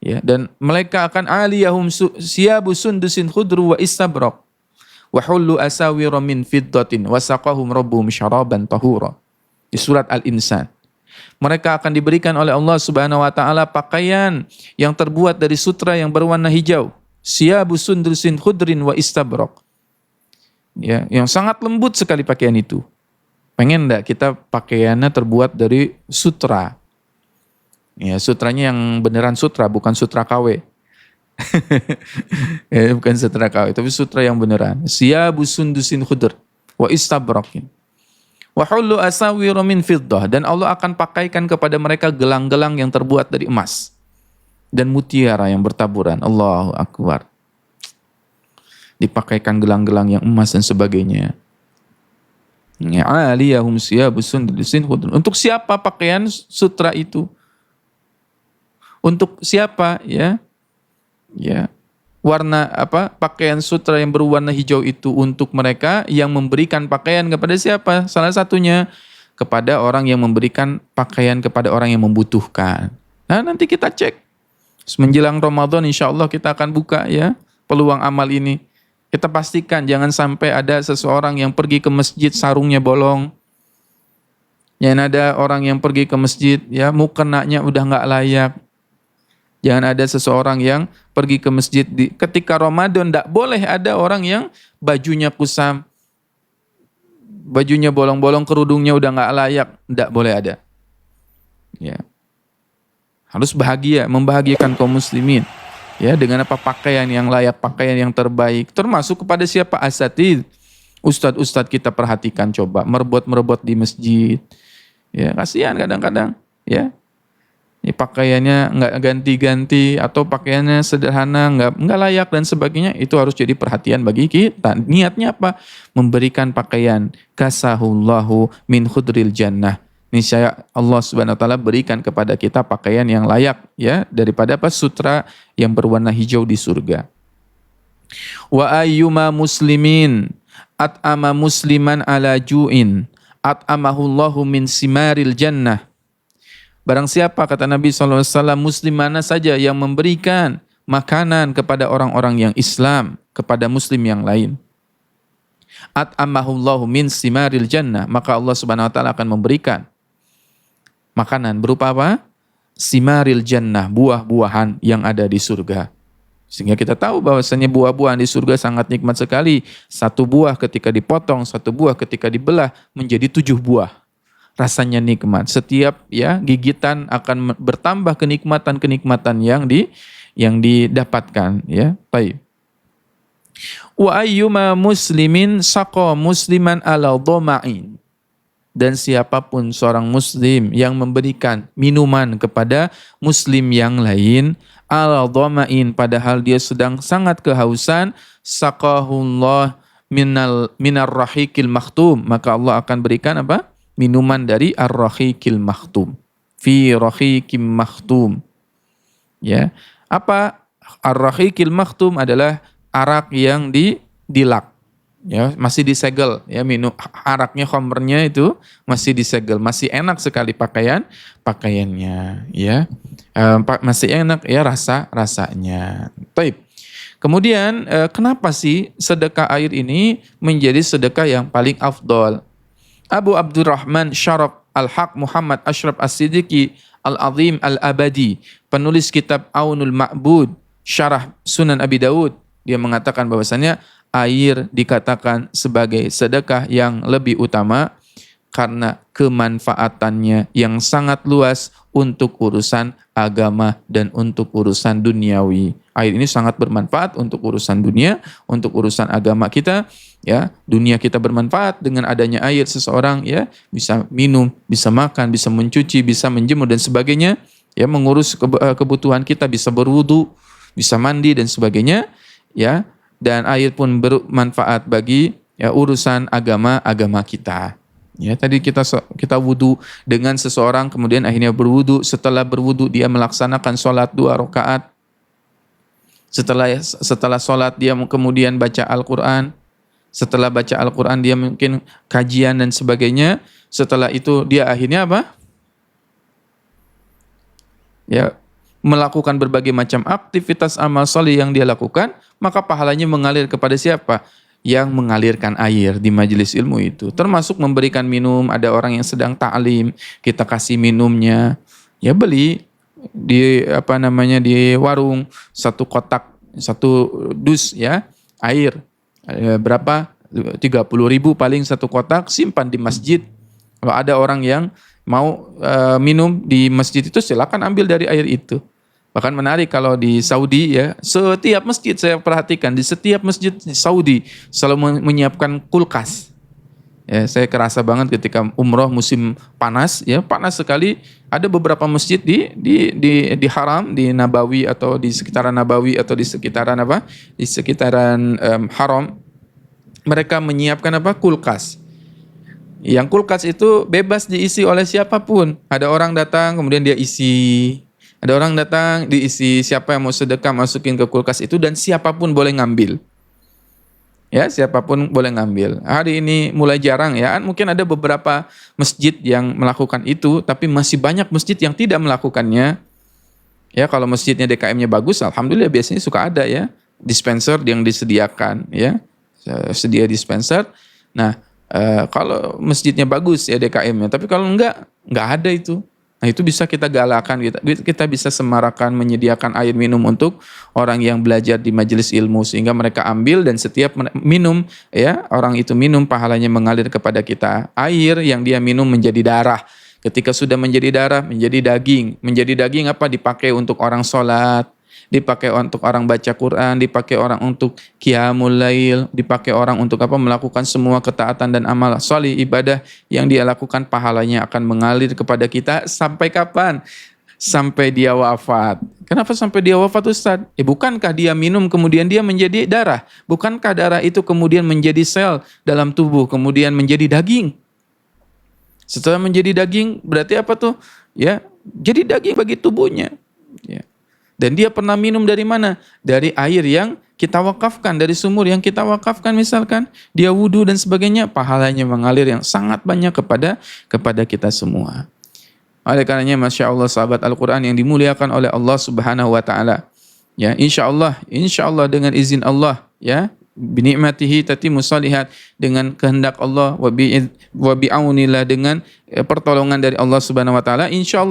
S1: Ya, dan mereka akan aliyahum siyabu sundusin khudru wa istabrak wa hullu asawira min fiddatin wa saqahum rabbuhum syaraban tahura. Di surat Al-Insan. Mereka akan diberikan oleh Allah Subhanahu wa taala pakaian yang terbuat dari sutra yang berwarna hijau. Siyabu sundusin khudrin wa istabrak. Ya, yang sangat lembut sekali pakaian itu. Pengen enggak kita pakaiannya terbuat dari sutra? Ya, sutranya yang beneran sutra, bukan sutra KW. Ya, bukan sutra KW, tapi sutra yang beneran. Siyabu sundusin khudr wa istabrakin. Wa hullu asawira min fiddah, dan Allah akan pakaikan kepada mereka gelang-gelang yang terbuat dari emas dan mutiara yang bertaburan. Allahu akbar. Dipakaikan gelang-gelang yang emas dan sebagainya. Ya, aliyahum siyabu sundusin khudr. Untuk siapa pakaian sutra itu? Untuk siapa ya? Ya. Warna apa? Pakaian sutra yang berwarna hijau itu untuk mereka yang memberikan pakaian kepada siapa? Salah satunya kepada orang yang memberikan pakaian kepada orang yang membutuhkan. Nah, nanti kita cek. Menjelang Ramadan insya Allah kita akan buka ya peluang amal ini. Kita pastikan jangan sampai ada seseorang yang pergi ke masjid sarungnya bolong. Jangan ada orang yang pergi ke masjid ya mukenanya udah nggak layak. Jangan ada seseorang yang pergi ke masjid ketika Ramadan, tidak boleh ada orang yang bajunya kusam, bajunya bolong-bolong, kerudungnya udah nggak layak, tidak boleh ada. Ya, harus bahagia, membahagiakan kaum muslimin. Ya, dengan apa? Pakaian yang layak, pakaian yang terbaik. Termasuk kepada siapa? Asatidz, ustadz-ustadz kita perhatikan coba merebot-merebot di masjid. Ya, kasihan kadang-kadang. Ya. Pakaiannya nggak ganti-ganti atau pakaiannya sederhana, nggak layak dan sebagainya, itu harus jadi perhatian bagi kita. Niatnya apa? Memberikan pakaian kasahullahu min khudril jannah. Niscaya Allah Subhanahu wa taala berikan kepada kita pakaian yang layak ya daripada apa? Sutra yang berwarna hijau di surga. Wa ayyuma muslimin at'ama musliman ala ju'in at'amahullahu min simaril jannah. Barang siapa, kata Nabi SAW, muslim mana saja yang memberikan makanan kepada orang-orang yang Islam, kepada muslim yang lain. At'amahullahu min simaril jannah, maka Allah Subhanahu wa taala akan memberikan makanan berupa apa? Simaril jannah, buah-buahan yang ada di surga. Sehingga kita tahu bahwasanya buah-buahan di surga sangat nikmat sekali. Satu buah ketika dipotong, satu buah ketika dibelah menjadi 7 buah. Rasanya nikmat. Setiap ya gigitan akan bertambah kenikmatan-kenikmatan yang didapatkan ya. Baik. Wa ayyuma muslimin saqa musliman ala dhama'in. Dan siapapun seorang muslim yang memberikan minuman kepada muslim yang lain ala dhama'in padahal dia sedang sangat kehausan, saqahullah minar rahiqil makhtum, maka Allah akan berikan apa? Minuman dari ar-rahiqil makhtum. Fi rahiqim makhtum. Ya. Apa ar-rahiqil makhtum? Adalah arak yang dilak. Ya, masih disegel ya, minum araknya, khamrnya itu masih disegel, masih enak sekali pakaiannya ya. Masih enak ya rasanya. Baik. Kemudian kenapa sih sedekah air ini menjadi sedekah yang paling afdol? Abu Abdurrahman Syaraf Al-Haq Muhammad Ashraf As-Siddiqi Al-Azim Al-Abadi, penulis kitab Aunul Ma'bud, Syarah Sunan Abi Daud, dia mengatakan bahwasannya air dikatakan sebagai sedekah yang lebih utama karena kemanfaatannya yang sangat luas untuk urusan agama dan untuk urusan duniawi. Air ini sangat bermanfaat untuk urusan dunia, untuk urusan agama kita, ya. Dunia kita bermanfaat dengan adanya air, seseorang ya bisa minum, bisa makan, bisa mencuci, bisa menjemur dan sebagainya, ya, mengurus kebutuhan kita, bisa berwudu, bisa mandi dan sebagainya, ya. Dan air pun bermanfaat bagi ya urusan agama kita. Ya, tadi kita wudu dengan seseorang, kemudian akhirnya berwudu. Setelah berwudu dia melaksanakan sholat 2 rakaat. Setelah sholat dia kemudian baca Al-Quran. Setelah baca Al-Quran dia mungkin kajian dan sebagainya. Setelah itu dia akhirnya apa? Ya, melakukan berbagai macam aktivitas amal salih yang dia lakukan, maka pahalanya mengalir kepada siapa? Yang mengalirkan air di majelis ilmu itu. Termasuk memberikan minum, ada orang yang sedang ta'lim, kita kasih minumnya. Ya beli di di warung satu kotak, satu dus ya, air. Berapa? 30.000 paling satu kotak, simpan di masjid. Kalau ada orang yang mau minum di masjid itu, silakan ambil dari air itu. Bahkan menarik kalau di Saudi ya, setiap masjid saya perhatikan, di setiap masjid di Saudi selalu menyiapkan kulkas. Ya, saya kerasa banget ketika umroh musim panas, ya panas sekali. Ada beberapa masjid di Haram, di Nabawi atau di sekitaran Nabawi atau di sekitaran Di sekitaran Haram, mereka menyiapkan kulkas. Yang kulkas itu bebas diisi oleh siapapun. Ada orang datang kemudian dia isi. Ada orang datang, diisi, siapa yang mau sedekah masukin ke kulkas itu dan siapapun boleh ngambil. Ya, siapapun boleh ngambil. Hari ini mulai jarang ya, mungkin ada beberapa masjid yang melakukan itu, tapi masih banyak masjid yang tidak melakukannya. Ya, kalau masjidnya DKM-nya bagus, alhamdulillah biasanya suka ada ya, dispenser yang disediakan ya. Sedia dispenser. Nah, kalau masjidnya bagus ya DKM-nya, tapi kalau enggak ada itu. Nah, itu bisa kita galakan, kita bisa semarakan menyediakan air minum untuk orang yang belajar di majelis ilmu sehingga mereka ambil dan setiap minum ya, orang itu minum pahalanya mengalir kepada kita. Air yang dia minum menjadi darah. Ketika sudah menjadi darah, menjadi daging. Menjadi daging dipakai untuk orang sholat, dipakai untuk orang baca Quran, dipakai orang untuk qiyamul lail, dipakai orang untuk melakukan semua ketaatan dan amal salih ibadah yang dia lakukan, pahalanya akan mengalir kepada kita sampai kapan? Sampai dia wafat. Kenapa sampai dia wafat, Ustaz? Bukankah dia minum kemudian dia menjadi darah? Bukankah darah itu kemudian menjadi sel dalam tubuh, kemudian menjadi daging? Setelah menjadi daging berarti apa tuh? Ya, jadi daging bagi tubuhnya. Ya. Dan dia pernah minum dari mana? Dari air yang kita wakafkan, dari sumur yang kita wakafkan misalkan. Dia wudu dan sebagainya, pahalanya mengalir yang sangat banyak kepada kita semua. Oleh karenanya, Masya Allah sahabat Al-Quran yang dimuliakan oleh Allah Subhanahu wa Ta'ala. Ya, insya Allah dengan izin Allah, ya, binikmatihi tatimu salihat, dengan kehendak Allah, wa bi'aunillah, dengan pertolongan dari Allah Subhanahu wa Ta'ala, insya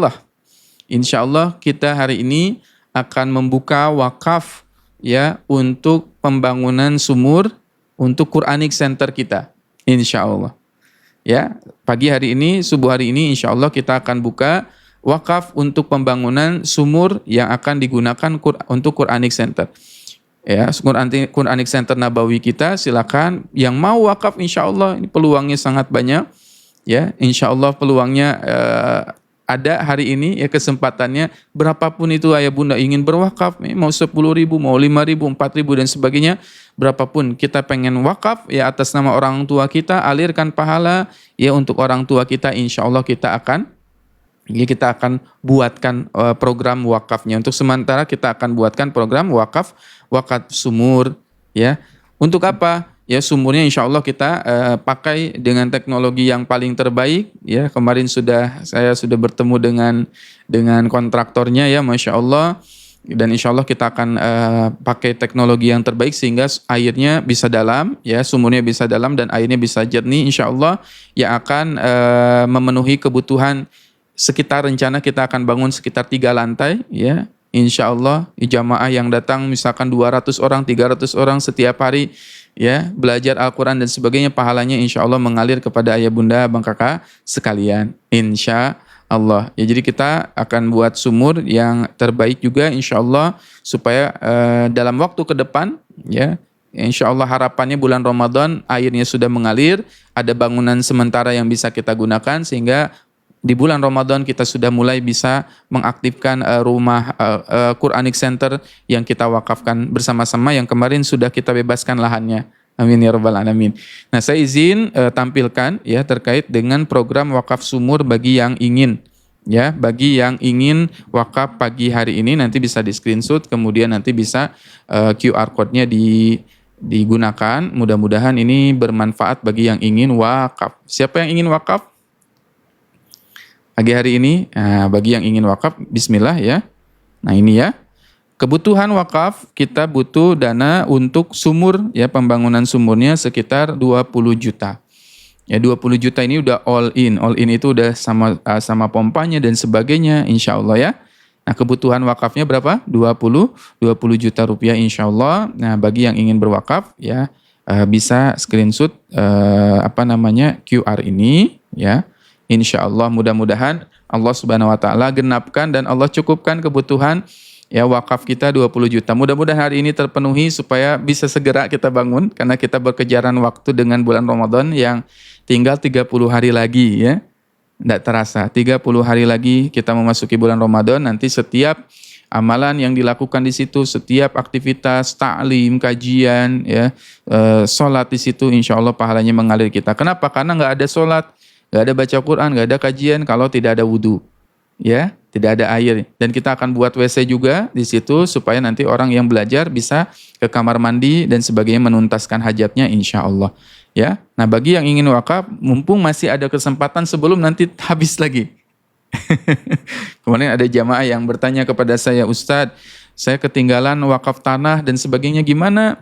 S1: Allah kita hari ini akan membuka wakaf ya untuk pembangunan sumur untuk Quranic Center kita, insya Allah. Ya, pagi hari ini, subuh hari ini, insya Allah kita akan buka wakaf untuk pembangunan sumur yang akan digunakan untuk Quranic Center. Ya, Quranic Center Nabawi kita, silakan yang mau wakaf, insya Allah ini peluangnya sangat banyak. Ya, insya Allah peluangnya ada hari ini ya, kesempatannya berapapun itu ayah bunda ingin berwakaf, mau 10.000, mau 5.000, 4.000 dan sebagainya, berapapun kita pengen wakaf ya atas nama orang tua kita, alirkan pahala ya untuk orang tua kita, insya Allah kita akan buatkan program wakafnya. Untuk sementara kita akan buatkan program wakaf sumur ya. Untuk apa? Ya, sumurnya insya Allah kita pakai dengan teknologi yang paling terbaik. Ya, kemarin saya sudah bertemu dengan kontraktornya ya, Masya Allah. dan insya Allah kita akan pakai teknologi yang terbaik sehingga airnya bisa dalam, ya sumurnya bisa dalam dan airnya bisa jernih insya Allah, yang akan memenuhi kebutuhan. Sekitar rencana kita akan bangun sekitar 3 lantai, ya insya Allah jamaah yang datang misalkan 200 orang 300 orang setiap hari, ya belajar Al-Quran dan sebagainya, pahalanya insya Allah mengalir kepada ayah bunda abang kakak sekalian insya Allah. Ya, jadi kita akan buat sumur yang terbaik juga insya Allah supaya dalam waktu ke depan, ya insya Allah harapannya bulan Ramadan airnya sudah mengalir, ada bangunan sementara yang bisa kita gunakan sehingga di bulan Ramadan kita sudah mulai bisa mengaktifkan rumah Quranic Center yang kita wakafkan bersama-sama, yang kemarin sudah kita bebaskan lahannya. Amin ya rabbal alamin. Nah, saya izin tampilkan ya terkait dengan program wakaf sumur bagi yang ingin, ya bagi yang ingin wakaf pagi hari ini, nanti bisa di screenshot kemudian nanti bisa QR code-nya digunakan. Mudah-mudahan ini bermanfaat bagi yang ingin wakaf. Siapa yang ingin wakaf pagi hari ini? Nah, bagi yang ingin wakaf, bismillah ya. Nah ini ya, kebutuhan wakaf kita butuh dana untuk sumur, ya pembangunan sumurnya sekitar 20 juta. Ya 20 juta ini udah all in itu udah sama pompanya dan sebagainya insya Allah ya. Nah kebutuhan wakafnya berapa? 20 juta rupiah insya Allah. Nah bagi yang ingin berwakaf ya bisa screenshot QR ini ya. Insya Allah mudah-mudahan Allah Subhanahu Wa Taala genapkan dan Allah cukupkan kebutuhan ya wakaf kita 20 juta. Mudah-mudahan hari ini terpenuhi supaya bisa segera kita bangun karena kita berkejaran waktu dengan bulan Ramadan yang tinggal 30 hari lagi ya. Tidak terasa 30 hari lagi kita memasuki bulan Ramadan. Nanti setiap amalan yang dilakukan di situ, setiap aktivitas ta'lim, kajian ya, sholat di situ insya Allah pahalanya mengalir kita. Kenapa? Karena nggak ada sholat, nggak ada baca Quran, nggak ada kajian kalau tidak ada wudhu, ya, tidak ada air. Dan kita akan buat WC juga di situ supaya nanti orang yang belajar bisa ke kamar mandi dan sebagainya menuntaskan hajatnya, insya Allah. Ya, nah bagi yang ingin wakaf, mumpung masih ada kesempatan sebelum nanti habis lagi. Kemarin ada jamaah yang bertanya kepada saya, Ustadz, saya ketinggalan wakaf tanah dan sebagainya, gimana?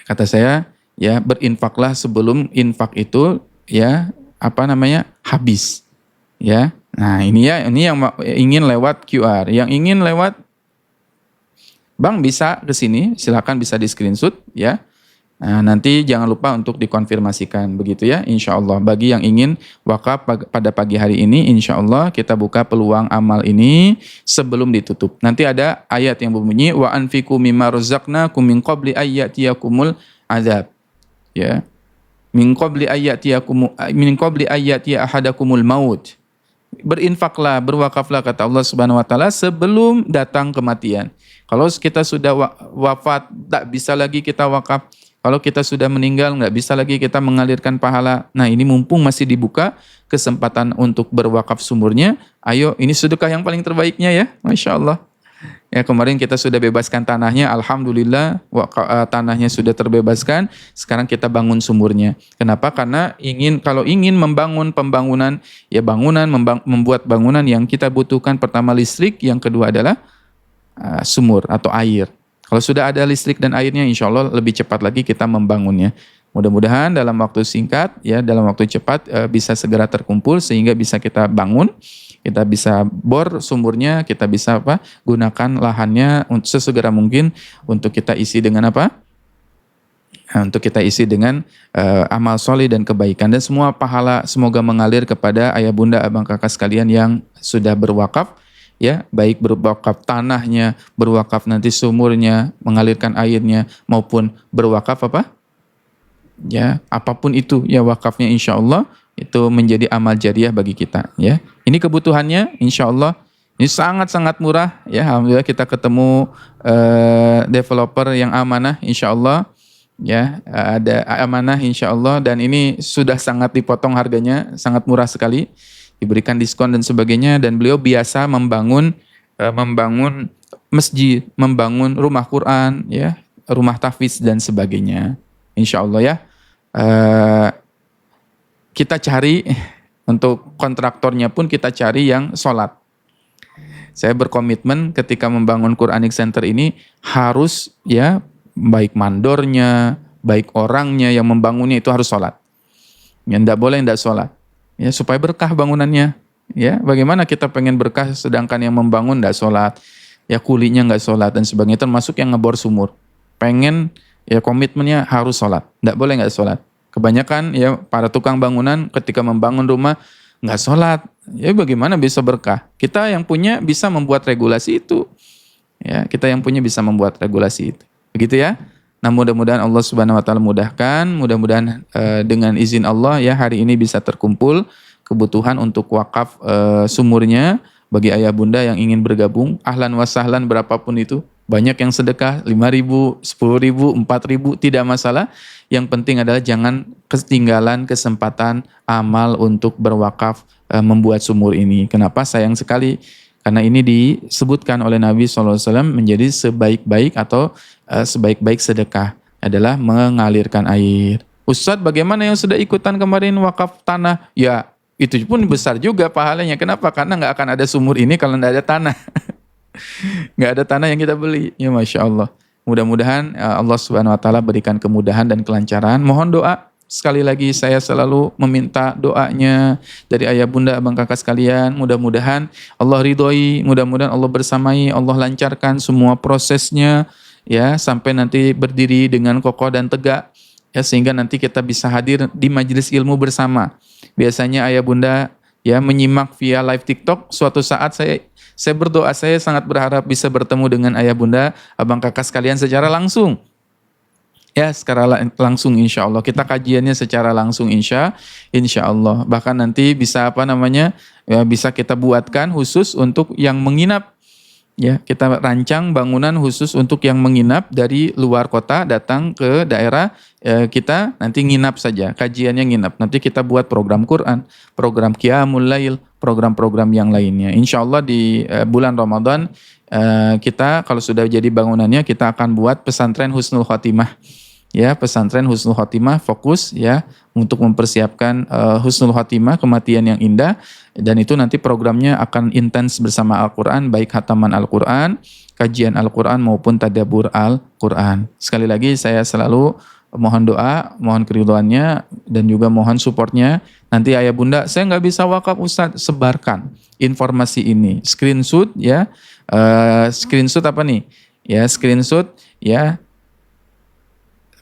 S1: Kata saya, ya berinfaklah sebelum infak itu ya habis ya. Nah ini yang ingin lewat QR, yang ingin lewat bank bisa ke sini, silakan bisa di screenshot ya. Nah, nanti jangan lupa untuk dikonfirmasikan begitu ya, insya Allah. Bagi yang ingin wakaf pada pagi hari ini, insya Allah kita buka peluang amal ini sebelum ditutup. Nanti ada ayat yang berbunyi wa anfiqu mimma razaqnakum min qabli ayyatiyakumul azab ya. Min qabli ayyati ahadakumul maut. Berinfaklah, berwakaflah kata Allah Subhanahu wa taala sebelum datang kematian. Kalau kita sudah wafat, tak bisa lagi kita wakaf. Kalau kita sudah meninggal, nggak bisa lagi kita mengalirkan pahala. Nah ini mumpung masih dibuka kesempatan untuk berwakaf sumurnya. Ayo, ini sedekah yang paling terbaiknya ya, Masya Allah. Ya kemarin kita sudah bebaskan tanahnya, alhamdulillah tanahnya sudah terbebaskan. Sekarang kita bangun sumurnya. Kenapa? Karena kalau ingin membangun pembangunan, ya membuat bangunan yang kita butuhkan pertama listrik, yang kedua adalah sumur atau air. Kalau sudah ada listrik dan airnya, insya Allah lebih cepat lagi kita membangunnya. Mudah-mudahan dalam waktu singkat, ya dalam waktu cepat bisa segera terkumpul sehingga bisa kita bangun. Kita bisa bor sumurnya, kita bisa gunakan lahannya sesegera mungkin untuk kita isi dengan Untuk kita isi dengan amal soleh dan kebaikan, dan semua pahala semoga mengalir kepada ayah bunda abang kakak sekalian yang sudah berwakaf, ya baik berwakaf tanahnya, berwakaf nanti sumurnya, mengalirkan airnya, maupun berwakaf ya apapun itu ya wakafnya, insya Allah itu menjadi amal jariah bagi kita ya. Ini kebutuhannya insya Allah ini sangat-sangat murah ya. Alhamdulillah kita ketemu developer yang amanah insya Allah ya, ada amanah insya Allah, dan ini sudah sangat dipotong harganya, sangat murah sekali, diberikan diskon dan sebagainya, dan beliau biasa membangun masjid, membangun rumah Quran ya, rumah tahfiz dan sebagainya insya Allah ya. Kita cari untuk kontraktornya pun kita cari yang sholat. Saya berkomitmen ketika membangun Quranic Center ini harus ya baik mandornya, baik orangnya yang membangunnya itu harus sholat. Ya enggak boleh enggak sholat. Ya supaya berkah bangunannya. Ya, bagaimana kita pengen berkah sedangkan yang membangun enggak sholat, ya kulinya enggak sholat dan sebagainya, termasuk yang ngebor sumur. Pengen ya komitmennya harus sholat, enggak boleh enggak sholat. Kebanyakan ya para tukang bangunan ketika membangun rumah enggak sholat, ya bagaimana bisa berkah? Kita yang punya bisa membuat regulasi itu. Ya, kita yang punya bisa membuat regulasi itu. Begitu ya. Nah, mudah-mudahan Allah Subhanahu wa taala mudahkan, mudah-mudahan dengan izin Allah ya hari ini bisa terkumpul kebutuhan untuk wakaf sumurnya bagi ayah bunda yang ingin bergabung. Ahlan wa sahlan berapapun itu. Banyak yang sedekah 5.000, 10.000, 4.000 tidak masalah. Yang penting adalah jangan ketinggalan kesempatan amal untuk berwakaf membuat sumur ini. Kenapa? Sayang sekali. Karena ini disebutkan oleh Nabi SAW menjadi sebaik-baik atau sebaik-baik sedekah adalah mengalirkan air. Ustadz, bagaimana yang sudah ikutan kemarin wakaf tanah? Ya, itu pun besar juga pahalanya. Kenapa? Karena nggak akan ada sumur ini kalau nggak ada tanah. Nggak ada tanah yang kita beli. Ya Masya Allah. Mudah-mudahan Allah Subhanahu Wa Taala berikan kemudahan dan kelancaran. Mohon doa. Sekali lagi saya selalu meminta doanya dari ayah bunda abang kakak sekalian. Mudah-mudahan Allah ridhoi, mudah-mudahan Allah bersamai, Allah lancarkan semua prosesnya ya sampai nanti berdiri dengan kokoh dan tegak ya sehingga nanti kita bisa hadir di majelis ilmu bersama. Biasanya ayah bunda ya menyimak via live TikTok. Suatu saat saya berdoa, saya sangat berharap bisa bertemu dengan ayah bunda abang kakak sekalian secara langsung. Ya, secara langsung insya Allah. Kita kajiannya secara langsung insya Allah. Bahkan nanti bisa ya, bisa kita buatkan khusus untuk yang menginap. Ya, kita rancang bangunan khusus untuk yang menginap dari luar kota datang ke daerah kita nanti nginap saja. Kajiannya nginap. Nanti kita buat program Quran, program Qiyamul Lail, program-program yang lainnya. Insya Allah di bulan Ramadan kita kalau sudah jadi bangunannya kita akan buat pesantren Husnul Khotimah. Ya, pesantren Husnul Khotimah fokus ya untuk mempersiapkan Husnul Khotimah, kematian yang indah, dan itu nanti programnya akan intens bersama Al-Qur'an, baik khataman Al-Qur'an, kajian Al-Qur'an maupun tadabbur Al-Qur'an. Sekali lagi saya selalu mohon doa, mohon keridhoannya dan juga mohon supportnya. Nanti ayah bunda, saya nggak bisa wakaf Ustadz, sebarkan informasi ini, screenshot ya, screenshot apa nih? Ya, screenshot ya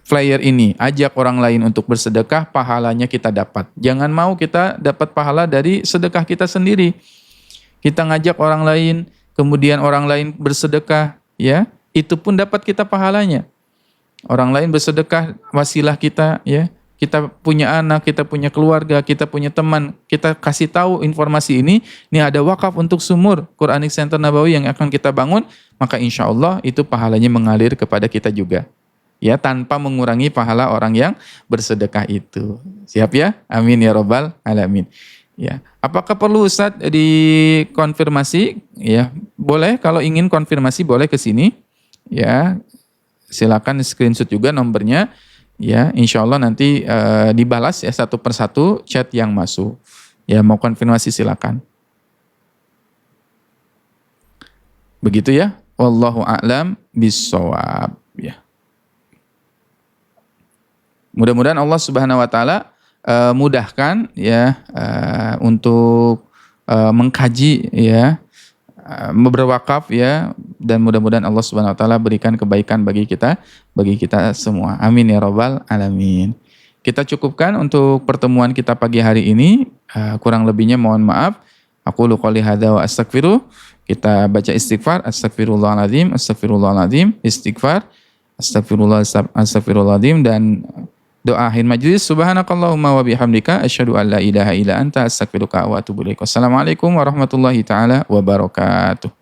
S1: flyer ini, ajak orang lain untuk bersedekah, pahalanya kita dapat. Jangan mau kita dapat pahala dari sedekah kita sendiri. Kita ngajak orang lain, kemudian orang lain bersedekah, ya, itu pun dapat kita pahalanya. Orang lain bersedekah, wasilah kita, ya. Kita punya anak, kita punya keluarga, kita punya teman, kita kasih tahu informasi ini ada wakaf untuk sumur Quranic Center Nabawi yang akan kita bangun, maka insya Allah itu pahalanya mengalir kepada kita juga. Ya, tanpa mengurangi pahala orang yang bersedekah itu. Siap ya? Amin ya robbal alamin. Ya, apakah perlu Ustadz dikonfirmasi? Ya, boleh, kalau ingin konfirmasi boleh ke sini. Ya, silakan screenshot juga nomornya. Ya, insya Allah nanti dibalas ya satu persatu chat yang masuk. Ya, mau konfirmasi silakan. Begitu ya. Wallahu a'lam bissawab. Ya. Mudah-mudahan Allah Subhanahu wa taala mudahkan ya untuk mengkaji ya berwakaf ya, dan mudah-mudahan Allah Subhanahu wa taala berikan kebaikan bagi kita semua. Amin ya rabbal alamin. Kita cukupkan untuk pertemuan kita pagi hari ini. Kurang lebihnya mohon maaf. Aqulu qouli hadza wa astaghfiruh. Kita baca istighfar, astagfirullahaladzim, astagfirullahaladzim, istighfar, astagfirullahaladzim, dan doa akhir majlis. Subhanakallahumma wa bihamdika asyhadu an la ilaha illa anta astaghfiruka wa atubu ilaik. Wassalamualaikum warahmatullahi taala wabarakatuh.